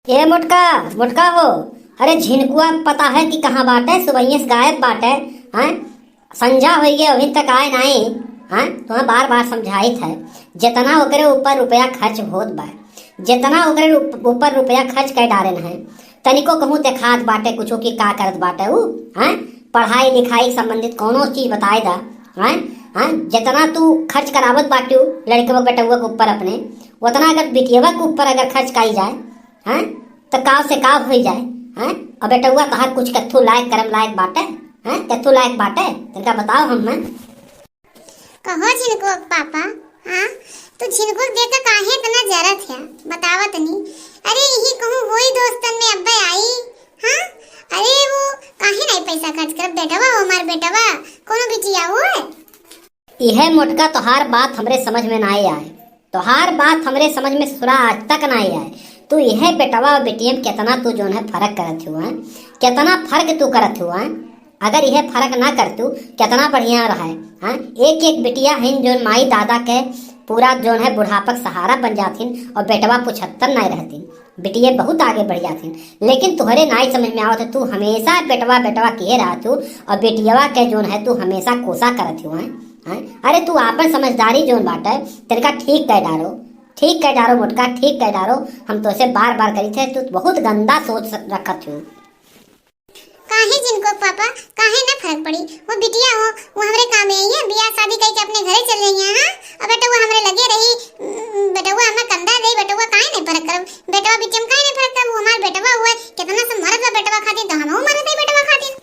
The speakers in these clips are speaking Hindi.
ए मोटका मोटका हो। अरे झिनकुआ पता है कि कहाँ बाटे, सुबह से गायब बाटे। हैं संजा हो गया अभी तक आए नहीं। हैं तुम्हें बार बार समझाइत है जितना ओकरे ऊपर रुपया खर्च होत बा, जितना ओकरे ऊपर रुपया खर्च कर डारे है तनिको कहूँ देखात बाटे कुछो की का करत बाटे ऊ। हैं पढ़ाई लिखाई संबंधित कोनो चीज बताए दा। हैं हैं जितना तू खर्च करावत बाटे लड़के बेटुआ के ऊपर अपने, उतना अगर बिटियवा के ऊपर अगर खर्च कई जाए हैं तो काव से काव हो जाए। हैं अब बेटुआ तहार कुछ कथू लायक करम लायक बाटे, हैं कथू लायक बाटे तनिका बताओ हम। कहो झिनको पापा। हाँ तो झिनको देख के काहे इतना जरत है बतावत नहीं। अरे यही कहूँ वही दोस्तन में अब्बे आई। हाँ अरे वो काहे नहीं पैसा खर्च कर बेटवा, हमार बेटवा कोनो बिटिया हो है। यह मोटका तोहार बात हमरे समझ में ना आए, तोहार बात हमरे समझ में सुरा आज तक ना आए। तू यह बेटवा और बेटिया में कितना तू जो है फर्क करत हुआ, कितना फर्क तू करत हुआ। अगर यह फर्क ना कर तू कितना बढ़िया रहा। हाँ एक एक बिटिया है जो माई दादा के पूरा जो है बुढ़ापक सहारा बन जाथिन और बेटवा 75 नहीं रहतीन, बिटिया बहुत आगे बढ़ जाथिन। लेकिन तुहरे नाई समझ में आवत है, तू हमेशा बेटवा बेटवा कहे रहा तू और बेटियावा के जो है तू हमेशा कोसा करत हुआ। अरे तू आपन समझदारी जो बाटे तेरे ठीक कह डारो, ठीक कह डारो मोटका, ठीक कह डारो। हम तो से बार बार करी थे, तू बहुत गंदा सोच रखत हूँ। काहे जिनको पापा काहे ना फर्क पड़ी, वो बिटिया हो वो हमरे काम आई है, बियाह शादी करके अपने घरे चल रही है। हां अब बेटा वो हमरे लगे रही, बेटवा हमें कंधा दे, बेटवा काहे नहीं फर्क कर, बेटवा बिटिया में काहे नहीं फर्क कर। वो हमार बेटवा हुआ कितना से मरत बा बेटवा खातिर, तो हमहू मरत है बेटवा खातिर।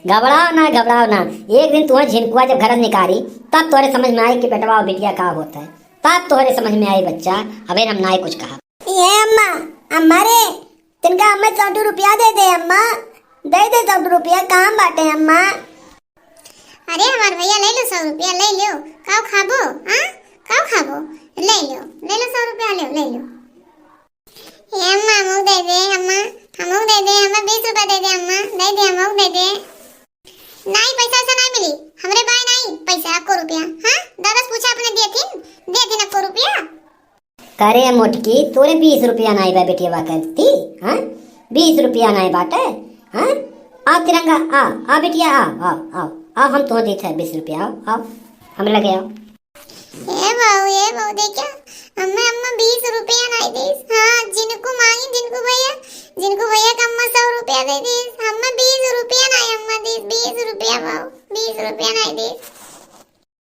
घबराओ ना, एक दिन तुम्हें झिनकुआ जब घर निकारी तब तोहरे समझ में आई कि बेटवा और बिटिया का होता है, तब तोहरे समझ में आई बच्चा। अबे हम ना कुछ कहा। ये अम्मा रे तिनका अम्मा 100 रुपया दे दे अम्मा, दे दे 100 रुपया कहाँ बाटे अम्मा। अरे हमार भैया ले लो 100 रुपया ले लो, काव खाबो। हां काव खाबो ले लो 100 रुपया ले लो। ये अम्मा हमू दे दे, अम्मा हमू दे दे, हमें 20 रुपया दे दे अम्मा, दे दे हमू दे दे। नहीं पैसा से नहीं मिली हमरे भाई, नहीं पैसा को रुपया। हां दादा से पूछा अपने दे दिन को रुपया। करे मोटकी तोरे 20 रुपया नहीं बा बेटिया करती। हाँ 20 रुपया नहीं बाटे। हाँ आ तिरंगा आ बेटिया आ हम तो देते हैं 20 रुपया, आओ हम लगे आओ। ये बाऊ देखा अम्मा 20 रुपया नहीं दी। हाँ जिनको मांगी जिनको भैया का अम्मा 100 रुपया दे दी, अम्मा 20 रुपया नहीं अम्मा दी, 20 रुपया बाऊ 20 रुपया नहीं दी।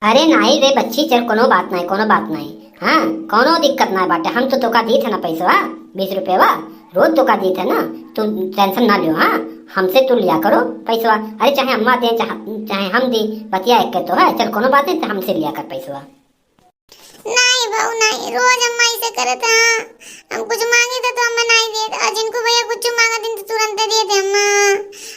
अरे नहीं रे बच्ची चल कोनो बात नहीं। हाँ कोनो दिक्कत ना बाटे, हम तो तोका दी थे ना पैसा 20 रुपया रोज तोका दी थे ना, तू टेंशन ना लियो। हाँ हमसे तू लिया करो पैसा, अरे चाहे अम्मा दे चाहे हम दी, बतिया एक तो है। चल कोनो बात नहीं, तो हमसे लिया कर पैसा। नहीं बाऊ नहीं, रोज अम्मा ऐसे करे था। हम कुछ मांगे थे तो अम्मा नहीं दिए, और जिनको भैया कुछ मांगा दिन तो तुरंत दिए थे अम्मा।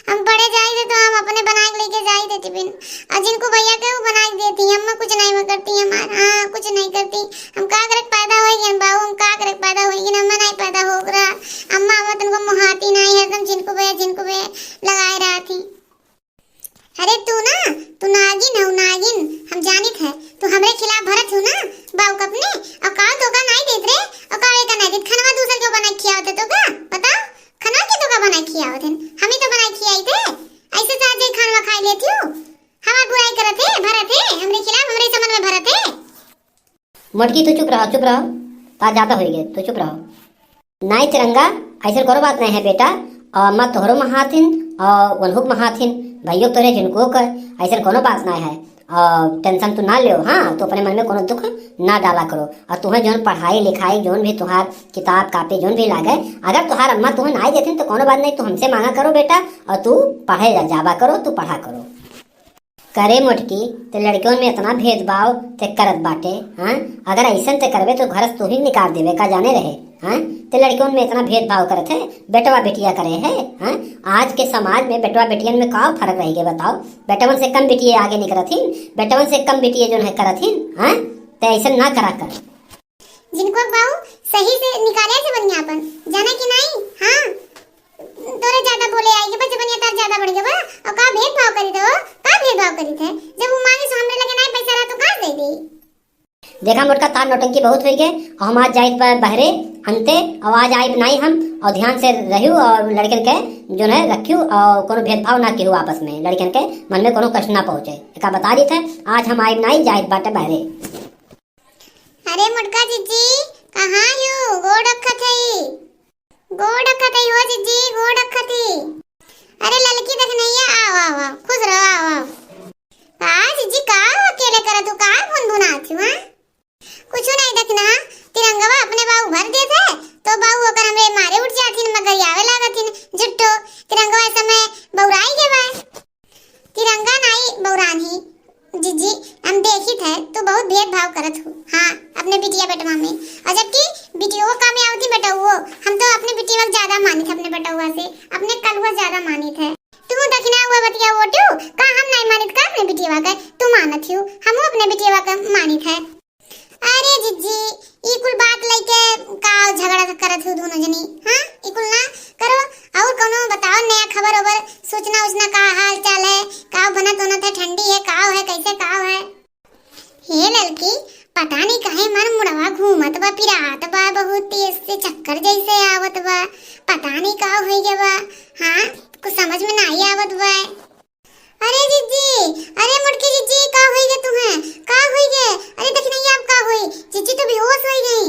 हम पढ़े जाए थे तो हम अपने बना के लेके जाए थे टिफिन, और जिनको भैया के वो बना के देती अम्मा, कुछ नहीं करती हमार। हाँ कुछ नहीं करती, हम का करे पैदा होगी बाऊ, हम का करे पैदा होगी, अम्मा नहीं पैदा हो रहा। अम्मा अम्मा तुमको मुहाती नहीं है, तुम जिनको भैया लगाए रहा थी। अरे तू नागिन हो नागिन, हम जानित है तू हमरे खिलाफ भरत हो ना बाऊ कपने, और का तो का नहीं देत रे, और का एक नहीं देत खनवा दूसर जो बना खिया होते तो का बता, खना के तो का बना खिया होते, हम ही तो बना खियाई थे। ऐसे तो आज खानवा खाई लेती हूं, हमार बुराई करत है भरत है हमरे खिलाफ, हमरे समन में भरत है। मोटकी तू चुप रहो, बात ज्यादा हो गई, तू चुप रहो। नहीं तिरंगा ऐसे करो बात नहीं है बेटा, और अम्मा तोहरो महाथिन और वनहुक महाथिन भाइयों तोरे जिनको कर, ऐसा कोनो बात ना है। और टेंशन तू ना लियो। हाँ तो अपने मन में कोनो दुख ना डाला करो, और तुम्हें जोन पढ़ाई लिखाई जोन भी तुहार किताब कापी जोन भी लागे, अगर तुहार अम्मा तुम्हें ना देती तो कोनो बात नहीं, तू हमसे मांगा करो बेटा, और तू पढ़े जावा करो, तू पढ़ा करो। करे मोटकी ते लड़कियों में इतना भेदभाव ते करत बाटे। हाँ अगर ऐसा ते करवे तो घर तू ही निकाल देवे का जाने रहे। हाँ ते लड़कियों में इतना भेदभाव करत है, बेटवा बेटिया करे है। हाँ आज के समाज में बेटवा बेटियन में का फर्क रहेगा बताओ, बेटवन से कम बेटिए आगे निकलथिन, बेटवन से कम बेटिए जो है करथिन। हाँ ते ऐसा ना करा कर। जिनको बाऊ सही से निकाले से बनिया अपन जाना कि नहीं। हाँ तोरे ज्यादा बोले आएगी बच्चे बनिया तार ज्यादा बढ़ गया, और का भेदभाव करी दो, का भेदभाव करी थे, जब वो मांगे सो हमरे लगे नहीं पैसा रहा तो कहां दे दी। देखा मोटका तार नौटंकी बहुत हुई गए और हम आज जाइत पर बहरे अंते और आज आइब नहीं हम और ध्यान से रहू और लड़कन के जो है रखू और कोनो भेदभाव ना केहू आपस में लड़कन के मन में कोनो कष्ट ना पहुंचे एक बता दी थे आज हम आइब नहीं जाइत बाटे बहरे। अरे मुटका जीजी कहाँ यू गोड़ रखत है हो जीजी गोड़ रखत है। अरे लड़की देख नहीं है आओ आओ आओ खुश रहो आओ आओ। का जीजी का अकेले करत हो का भुनभुना आती हां कुछ नहीं देखना तिरंगवा अपने बाऊ भर दे थे तो बाऊ ओकर हमरे मारे उठ जाथिन मगर आवे लागथिन जुट्टो तिरंगवा समय बौराई के बा तिरंगा नहीं बौरानी जीजी हम देखी थे तो बहुत भेदभाव करत हो हाँ अपने बिटिया बेटवा में और जबकि बिटिया का में आवती बेटा वो हम तो अपने बिटिया को ज्यादा मानी थे अपने बेटवा से अपने कलवा ज्यादा मानी थे तू दखना हुआ बतिया वोटू का हम नहीं मानित का अपने बिटिया का तू मानत हो हम अपने बिटिया का मानी थे। अरे जीजी ई कुल बात लेके का झगड़ा करत हो दोनों जनी हां ई कुल ना करो और कोनो बताओ नया खबर ओबर सूचना उसना का हाल चाल है का बनत होना था ठंडी है का है कैसे का है। हे लड़की पता नहीं काहे मन मुड़वा घूमत बा पिरात बा बहुत तेज से चक्कर जैसे आवत बा पता नहीं का होई गे बा हां कुछ समझ में नहीं आवत बा। अरे जीजी अरे मुटकी जीजी का होई गे तुम्हें का होई गे अरे देख नहीं आप का होई जीजी तो बेहोश हो गई।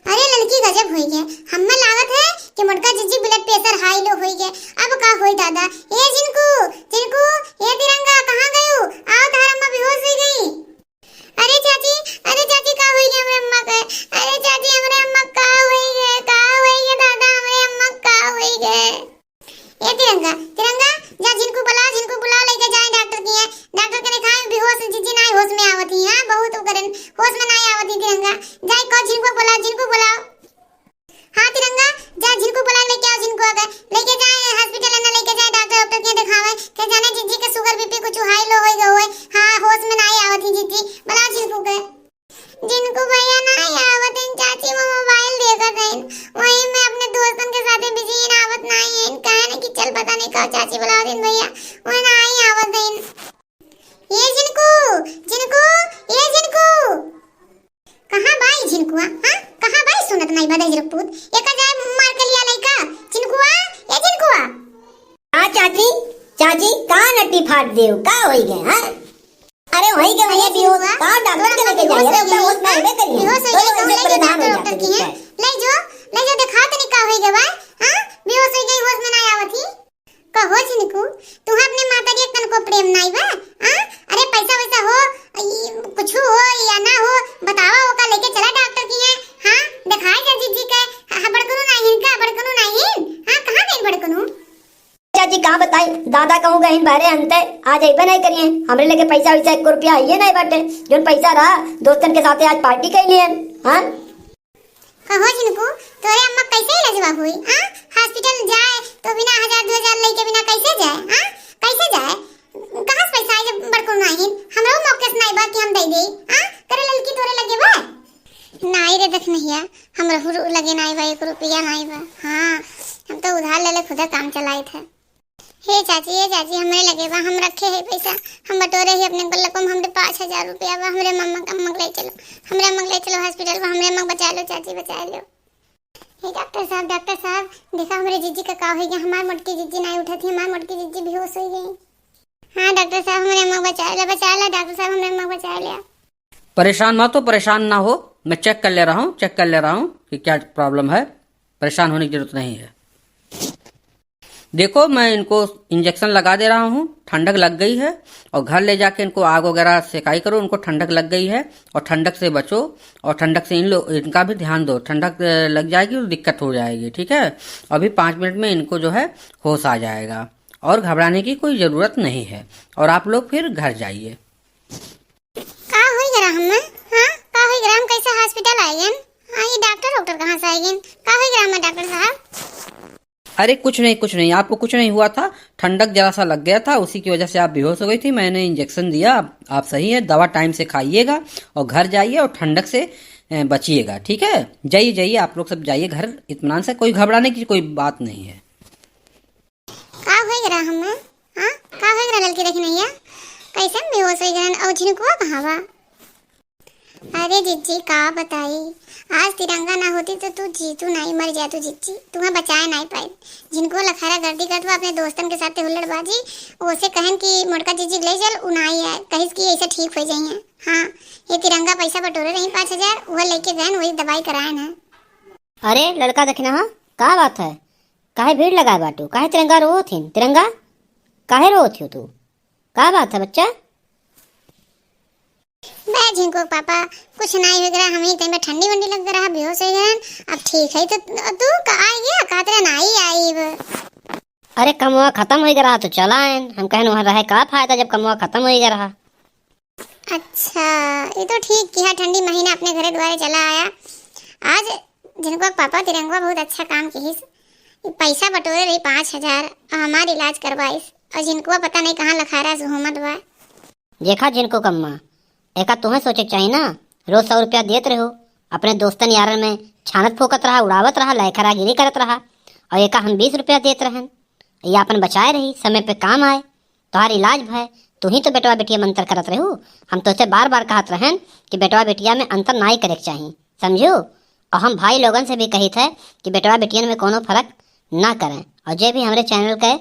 अरे लड़की गजब होई गे हमें लागत है कि मुटका जीजी ब्लड प्रेशर हाई लो होई गे अब का होई दादा ए जिनको जिनको ये तिरंगा कहां गयो आओ तारा अम्मा बेहोश हो गई। अरे चाची का होई गे हमरे अम्मा के अरे चाची हमरे अम्मा का होई गे दादा हमरे अम्मा का होई गे। ए तिरंगा जा जिनको बुला लेके जाए डॉक्टर के दिखाए बेहोश जीजी नहीं होश में आवती हां बहुत करन होश में नहीं आवती तिरंगा जाए को जिनको बुलाओ हां तिरंगा जा जिनको बुला लेके आओ जिनको अगर लेके जाए हॉस्पिटल ना लेके जाए डॉक्टर के दिखावे के जाने जीजी के शुगर बीपी कुछ हाई लो होई गए हां होश में नहीं आवती जीजी बुला जिनको भैया नहीं आवत इन चाची वो मोबाइल देखत हैं वही मैं अपने दोस्तन के साथ बिजी इन आवत नहीं है इन कहने कि चल पता नहीं का चाची बुला दिन भैया वो नहीं आवत हैं ये जिनको कहां भाई जिनको हां कहां भाई सुनत नहीं बदे जरपूत एक जाए मार के लिया लइका जिनको ये जिनको हां चाची का नट्टी फाट देव का होई गे हां अरे वही के भैया बेहोश का डॉक्टर के लेके जाइए अरे बेहोश नहीं बे करिए बेहोश हो गई परेशान हो जाते हैं ले जो दिखा तनी का होई गे भाई हां बेहोश हो गई होश में नहीं आवत ही कहो जिनको तू अपने माता के तन को प्रेम नहीं बा हां अरे पैसा वैसा हो कुछ हो या ना हो बताओ वो का लेके चला डॉक्टर की है हां दिखाए जा जीजी के बड़कनु नहीं इनका बड़कनु नहीं हां कहां गई बड़कनु चाची कहाँ बताई दादा कहूँ गए बहरे अंते आज अइबे नहीं करिए हमरे लेके पैसा वैसा 1 रुपया आइए नहीं बाटे जो पैसा रहा दोस्तन के साथ आज पार्टी कर लिए हाँ कहो जिनको तोरे अम्मा कैसे इलाजवा हुई हां हॉस्पिटल जाए तो बिना 1000-2000 लेके बिना कैसे जाए हां कैसे जाए कहां से पैसा जब बड़को नहीं हमरो मौके से नहीं बा कि हम दे दे हां करे लड़की तोरे लगे बा नहीं रे देख नहीं है हमरो लगे नहीं बा 1 रुपया नहीं बा हां हम तो उधार ले ले खुद काम चलाए थे। हे चाची हमरे लगे बा हम रखे है पैसा हम बटोरे ही अपने गुल्लक में हमरे 5000 रुपया बा हमरे मम्मा का मंगले चलो हॉस्पिटल में हमरे मग बचा लो चाची बचा लो। हे डॉक्टर साहब देखा हमरे जीजी का हो गया हमार मोटकी जीजी नहीं उठा थी हमार मोटकी जीजी बेहोश हो गई। हां डॉक्टर साहब हमरे मग बचा लो डॉक्टर साहब हमरे मग बचा लिया। परेशान मत हो परेशान ना हो मैं चेक कर ले रहा हूँ कि क्या प्रॉब्लम है परेशान होने की जरूरत नहीं है। देखो मैं इनको इंजेक्शन लगा दे रहा हूँ ठंडक लग गई है और घर ले जाके इनको आग वगैरह सेकाई करो उनको ठंडक लग गई है और ठंडक से बचो और ठंडक से इनका भी ध्यान दो ठंडक लग जाएगी तो दिक्कत हो जाएगी ठीक है। अभी 5 मिनट में इनको जो है होश आ जाएगा और घबराने की कोई ज़रूरत नहीं है और आप लोग फिर घर जाइए। का होई गरा हम हां का होई गरा हम कैसे हॉस्पिटल आएगन हां ये डॉक्टर कहां से आएगन का होई गरा हम डॉक्टर साहब। अरे कुछ नहीं आपको कुछ नहीं हुआ था ठंडक जरा सा लग गया था उसी की वजह से आप बेहोश हो गई थी मैंने इंजेक्शन दिया आप सही है दवा टाइम से खाइएगा और घर जाइए और ठंडक से बचिएगा ठीक है। जाइए आप लोग सब जाइए घर इत्मीनान से कोई घबराने की कोई बात नहीं है। का होई गरा हम हां का होई गरा लड़की देखी नहीं है कैसे बेहोश हो गए और जिनको कहां बा अरे जिज्जी का बताई, आज तिरंगा ना होती तो तू जीतू नहीं मर जातू जिज्जी, तुम्हें बचाए नहीं पाए। जिनको लखारा गर्दी करत अपने दोस्तन के साथ हुल्लड़बाजी, ओसे कहन कि मोटका जिज्जी ले चल उनाई है, कहिस कि ऐसे ठीक हो जाइए। हाँ, ये तिरंगा पैसा बटोरे रही 5,000, वह लेके गए वही दवाई कराए ना। अरे लड़का देखना, हाँ का बात है, काहे भीड़ लगाए बाटू, काहे तिरंगा रो थीन, तिरंगा काहे रो थियो तू, का बात है बच्चा? बे झिंको पापा, कुछ नहीं हो गया, हमें टाइम में ठंडी वंडी लग रहा, बेहोश हो गए। अब ठीक है तो तू कहा गया, कातरा नहीं आई। अरे कमवा खत्म हो गया तो चला आयन, हम कहन वहाँ रहे का फायदा जब कमवा खत्म हो गया रहा। अच्छा, ये तो ठीक किया, ठंडी महीना अपने घरे द्वारे चला आया। आज जिनको पापा तिरंगा बहुत अच्छा काम किहिस, पैसा बटोरे रही 5,000 और हमार इलाज करवाइस, और जिनको पता नहीं कहाँ लखारा सुहमत बा। देखा जिनको कम्मा, एका तुम्हें सोचे चाहिए ना, रोज 100 रुपया देते रहो, अपने दोस्तन यारन में छानत फोकत रहा, उड़ावत रहा, लयखरागिरी करत रहा, और एका हम 20 रुपया देते रहन, ये अपन बचाए रही, समय पे काम आए, तुम्हार इलाज भय, तू ही तो बेटवा बेटिया में अंतर करत रहो। हम तो उसे बार बार कहत रहन कि बेटवा बेटिया में अंतर नहीं करे चाहिए, समझो। और हम भाई लोगन से भी कही थे कि बेटवा बेटियन में कोनो फर्क ना करें, और जे भी हमारे चैनल के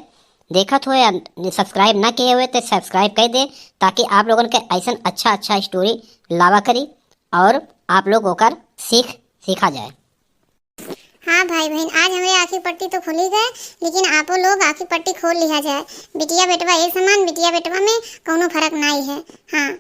देखत हो या सब्सक्राइब ना किए हुए तो सब्सक्राइब कर दे, ताकि आप लोगों के ऐसा अच्छा स्टोरी लावा करी और आप लोग होकर सीखा जाए। हाँ भाई बहन, आज हमारी आँखी पट्टी तो खुली गए, लेकिन आपो लोग आँखी पट्टी खोल लिया जाए। बिटिया बेटवा एक समान, बिटिया बेटवा में कोनो फर्क नहीं है। हाँ,